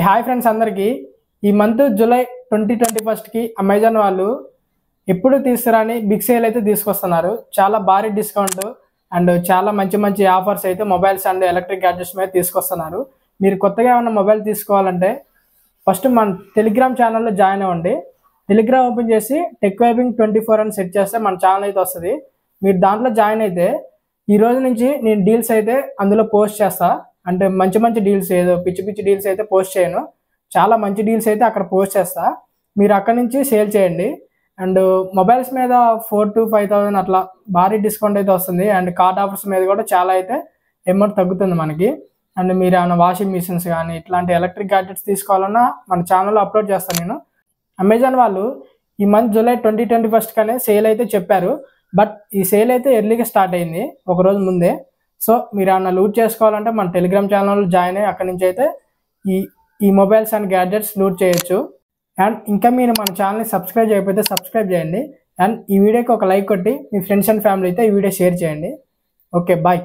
Hi friends అందరికీ ఈ month July 2021 కి అమెజాన్ వాళ్ళు ఎప్పుడు తీసుకురాని బిగ్ సేల్ అయితే తీసుకొస్తున్నారు. చాలా భారీ డిస్కౌంట్ అండ్ చాలా మంచి మంచి ఆఫర్స్ అయితే మొబైల్స్ అండ్ ఎలక్ట్రిక్ గ్యాడ్జెట్స్ మీద తీసుకొస్తున్నారు. మీరు కొత్తగా ఏమైనా మొబైల్ తీసుకోవాలంటే ఫస్ట్ మన టెలిగ్రామ్ ఛానల్లో జాయిన్ అవ్వండి. టెలిగ్రామ్ ఓపెన్ చేసి టెక్ వైబింగ్ 24 అని సెట్ చేస్తే మన ఛానల్ అయితే వస్తుంది. మీరు దాంట్లో జాయిన్ అయితే ఈ రోజు నుంచి నేను డీల్స్ అయితే అందులో పోస్ట్ చేస్తా. అంటే మంచి మంచి డీల్స్, ఏదో పిచ్చి పిచ్చి డీల్స్ అయితే పోస్ట్ చేయను. చాలా మంచి డీల్స్ అయితే అక్కడ పోస్ట్ చేస్తా. మీరు అక్కడ నుంచి సేల్ చేయండి. అండ్ మొబైల్స్ మీద 4,000 to 5,000 అట్లా భారీ డిస్కౌంట్ అయితే వస్తుంది. అండ్ కార్డ్ ఆఫర్స్ మీద కూడా చాలా అయితే అమౌంట్ తగ్గుతుంది మనకి. అండ్ మీరు ఏమైనా వాషింగ్ మిషన్స్ కానీ ఇట్లాంటి ఎలక్ట్రిక్ గ్యాడ్జెట్స్ తీసుకోవాలన్నా మన ఛానల్లో అప్లోడ్ చేస్తాను నేను. అమెజాన్ వాళ్ళు ఈ మంత్ జూలై 2021 కనే సేల్ అయితే చెప్పారు. బట్ ఈ సేల్ అయితే ఎర్లీగా స్టార్ట్ అయింది, ఒక రోజు ముందే. సో మీరు ఏమన్నా లూట్ చేసుకోవాలంటే మన టెలిగ్రామ్ ఛానల్లో జాయిన్ అయ్యి అక్కడి నుంచి అయితే ఈ మొబైల్స్ అండ్ గ్యాడ్జెట్స్ లూట్ చేయొచ్చు. అండ్ ఇంకా మీరు మన ఛానల్ని సబ్స్క్రైబ్ చేయకపోతే సబ్స్క్రైబ్ చేయండి. అండ్ ఈ వీడియోకి ఒక లైక్ కొట్టి మీ ఫ్రెండ్స్ అండ్ ఫ్యామిలీతో ఈ వీడియో షేర్ చేయండి. Okay, bye.